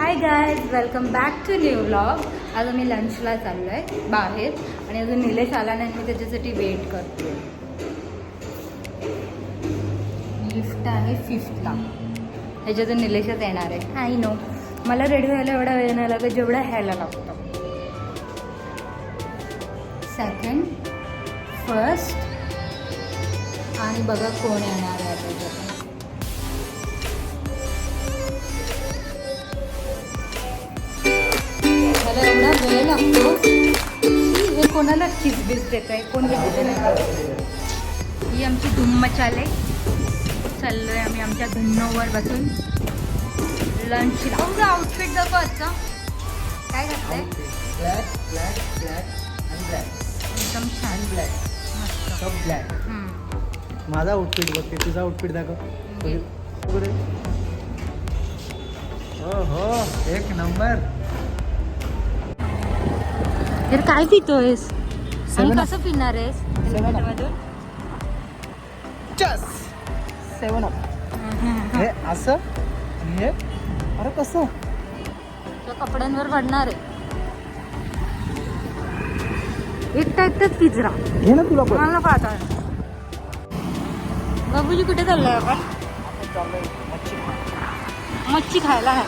High guys, welcome back to new vlog. आज आम्ही लंचला चाललो आहे बाहेर आणि अजून निलेश आला नाही. मी त्याच्यासाठी वेट करतो. लिफ्ट आहे 5th ला. ह्याच्यातून निलेशच येणार आहे. आय नो, मला रेडी व्हायला एवढा वेळ नाही लागत जेवढा ह्याला लागतो. सेकंड, फर्स्ट आणि बघा कोण येणार आहे त्याच्यात. मला एवढा वेळ लागतो. हे कोणाला चिजबीज देत आहे, कोण घेतले नाही. ही आमची धूम मचाले. चाललोय आम्ही आमच्या धुन्नोवर बसून लंचला. तुमचं आउटफिट दाखव आजचा. काय घातलंय? ब्लॅक ब्लॅक ब्लॅक आणि ब्लॅक. एकदम छान. ब्लॅक मस्त. सब ब्लॅक. माझा आउटफिट बघते, तुझा आउटफिट दाखव. हो हो, एक नंबर. तर काय पितोयस आणि 7 कसं पिणार आहेस? 7 up. चस 7 अप. हे असं आणि हे अरे कसं कपड्यांवर पडणार आहे. एकटाच पिजरा घे ना तुला पण. मला पाहता. बाबूजी कुठे चाललोय आपण? मच्छी खायला आहे.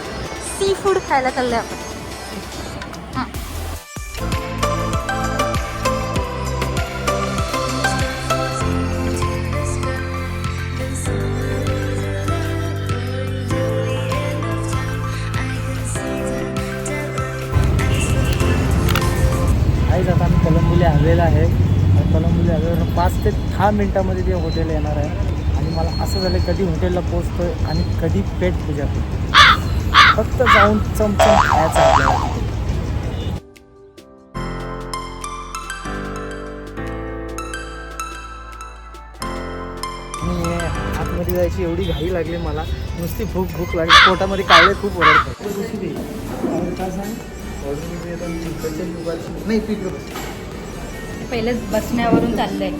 सी फूड खायला चाललोय आपण. आता आम्ही कलंबुली हवेला आहे. कलंबुली हवेवर 5 ते 10 मिनिटामध्ये ते हॉटेल येणार आहे. आणि मला असं झालं कधी हॉटेलला पोचतोय आणि कधी पेट पूजा करतो. फक्त जाऊन चमचम खायचं आपल्याला. आणि आतमध्ये जायची एवढी घाई लागली मला. नुसती भूक लागली. पोटामध्ये कावळे खूप ओरडतात. काय सांग नाही पीक. पहिलेच बसण्यावरून चाललंय.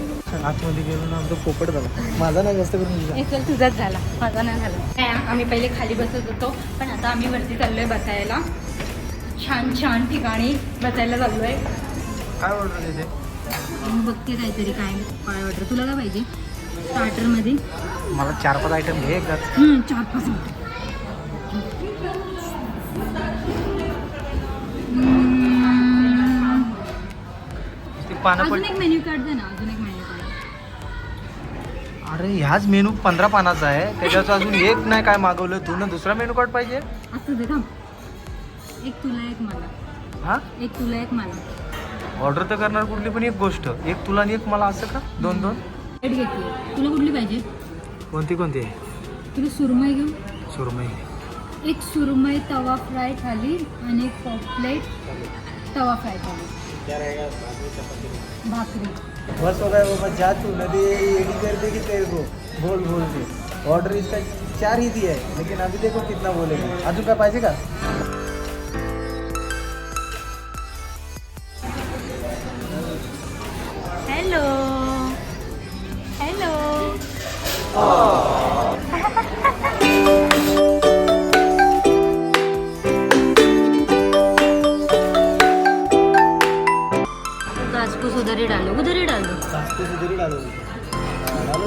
आतमध्ये गेलो ना आमचा पोपट झाला. माझा नाही जास्त करून चल तुझाच झाला, माझा नाही झाला. आम्ही पहिले खाली बसत होतो पण आता आम्ही वरती चाललोय बसायला. छान छान ठिकाणी बसायला चाललोय. काय ऑर्डर देते? मी बघते काहीतरी काय ऑर्डर. तुला काय पाहिजे स्टार्टरमध्ये? मला 4-5 आयटम घे का? 4-5. अजून एक मेन्यू कार्ड दे ना. अजून एक मेन्यू कार्ड. अरे ह्याच मेनू 15 पानाचा आहे. त्याच्याचं अजून एक नाही काय मागवलं तू ना. दुसरा मेनू कार्ड पाहिजे. असं दे थांब. एक तुला एक मला. हा, एक तुला एक मला. ऑर्डर तर करणार कुठली पण एक गोष्ट. एक तुला आणि एक मला असं का? 2-2 प्लेट घेतली. तुला कुठली पाहिजे? कोणती? तुला सुरमई घेऊ? सुरमई. एक सुरमई तवा फ्राय थाली आणि एक पॉपलेट तवा फ्राय थाली. भाकरी. बस हो गया बाबा. जा तू नदी एडी कर देगी तेरे को. बोल दे. ऑर्डर इसका 4 ही दिया है लेकिन अभी देखो कितना बोलेगी. अजून काय पाहिजे का? Hello hello. घासपूस उधर ही डालो. घासपूस उधर ही डालो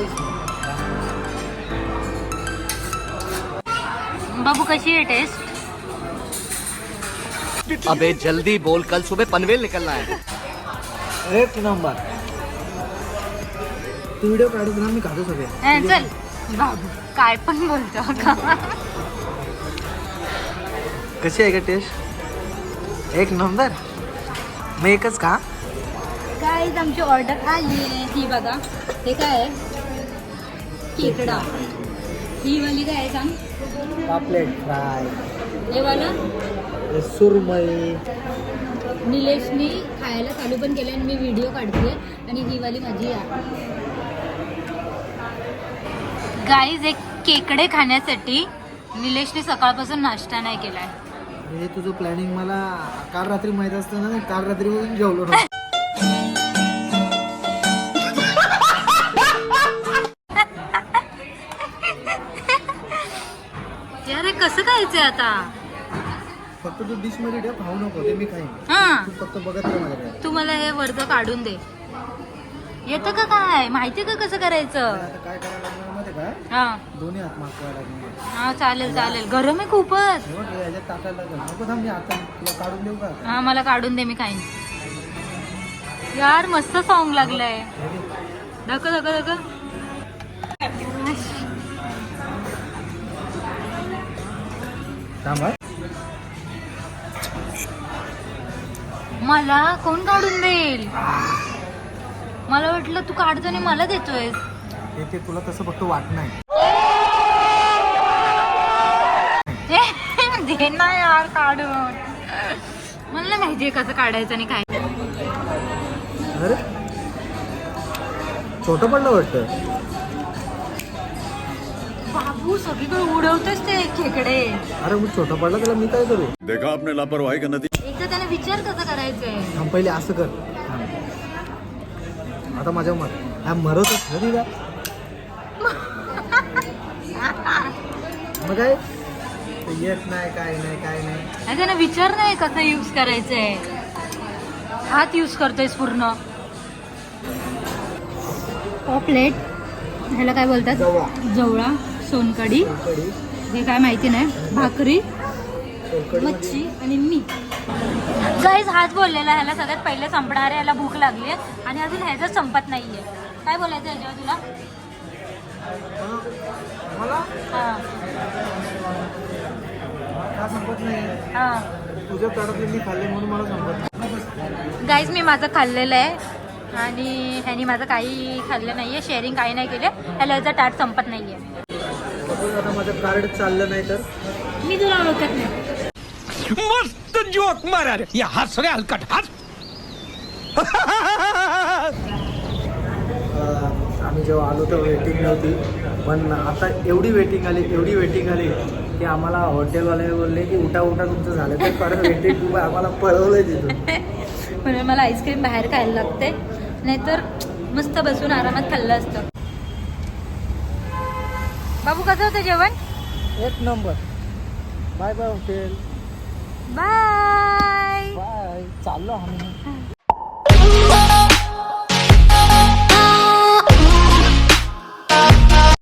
इसमें. बाबू कशी आहे टेस्ट? अबे जल्दी बोल, कल सुबह पनवेल निकलना है. एक नंबर. तू व्हिडिओ काढत ना, मी खातो सगळे. चल बाबू काय पण बोलतो का? कशी आहे का टेस्ट? एक नंबर. मग एकच का? काय आमची ऑर्डर आली. ही बघा. हे काय आहे? खेकडा. ही वाली काय आहे सांग? पापलेट फ्राय. हे वाला सुरमई. निलेशनी खायला चालू पण केलं आणि मी व्हिडिओ काढते. आणि ही वाली माझी आहे. गाईज, एक खेकडे खाण्यासाठी निलेशने सकाळपासून नाश्ता नाही केलाय. हे तुझं प्लॅनिंग मला काल रात्री माहित असतं ना. काल रात्री पासून जेवलो ना. यार कसं खायचंय आता? फक्त तू डिश मध्ये ठेव, खाऊ नको, ते मी खाईन. हा तू फक्त बघत राहा माझ्याकडे. तू मला हे वर्ग काढून दे. येतं का काय माहिती का कसं करायचं? आता काय करायला लागणार माहिती का? हा दोन्ही हात मागवायला लागणार. हा चालेल चालेल. गरम आहे खूपच. हे बघ, हे याच्यात टाकायला लागेल. नको थांब, मी आता तुला काढून देऊ का? हा मला काढून दे, मी खाईन. यार मस्त सॉन्ग लागलंय. हे घे. धक धक धक. थांब हा. मला कोण काढून देईल? मला वाटलं तू काढतो आणि मला देतोय. ते तुला तसं फक्त वाटत नाही. दे ना यार काढून. मला नाही माहितीये कसं काढायचं आणि काय. अरे छोटं पडलं वाटतं. बाबू सगळीकडे उडवतेस ते खेकडे. अरे मग छोटं पडलं त्याला मी काय करू? देखा आपने लापरवाही का नतीजा. एकदा त्याला विचार कसं करायचंय. थांब, पहिले असं कर. आता माझ्या मरतच घरी का? मग काय ते येत नाही, काय नाही काय नाही. आणि त्याला विचार नाही कसं यूज करायचंय. हात यूज करतोयस पूर्ण. पॉपलेट ह्याला काय बोलतात? जवळा. जवळा, सोनकढी, कढी, हे काय माहिती नाही, भाकरी, सोलकढी मच्छी आणि मीठ. गाईज हाच बोललेला ह्याला सगळ्यात पहिले संपणार आहे. ह्याला भूक लागली आहे आणि अजून ह्याचं संपत नाहीये. काय बोलायचं ह्याच्यावर तुला? मला हां का संपत नाही? हां तुझ्या तडातले मी खाल्ले म्हणून मला संपत नाही. गाईज मी माझं खाल्लेलं आहे आणि ह्यानी माझं काही खाल्लं नाहीये. शेअरिंग काही नाही केलं. ह्याला ह्याचं ताट संपत नाहीये. आता माझं कार्ड चाललं नाही तर मी तुला ओळखत नाही. मस्त जोक मारा रे. या हस रे हलकट हस. आम्ही जेव्हा आलो तर वेटिंग नव्हती, पण आता एवढी वेटिंग आली की आम्हाला हॉटेलवाले बोलले की उठा तुमचं झालं तर परत वेटिंग आम्हाला पळवलंय तिथून. म्हणून मला आईस्क्रीम बाहेर खायला लागते, नाहीतर मस्त बसून आरामात खाल्लं असतं. बाबू कसं होतं जेवण? एक number. Bye bye hotel. Bye. Bye. चाललो आम्ही.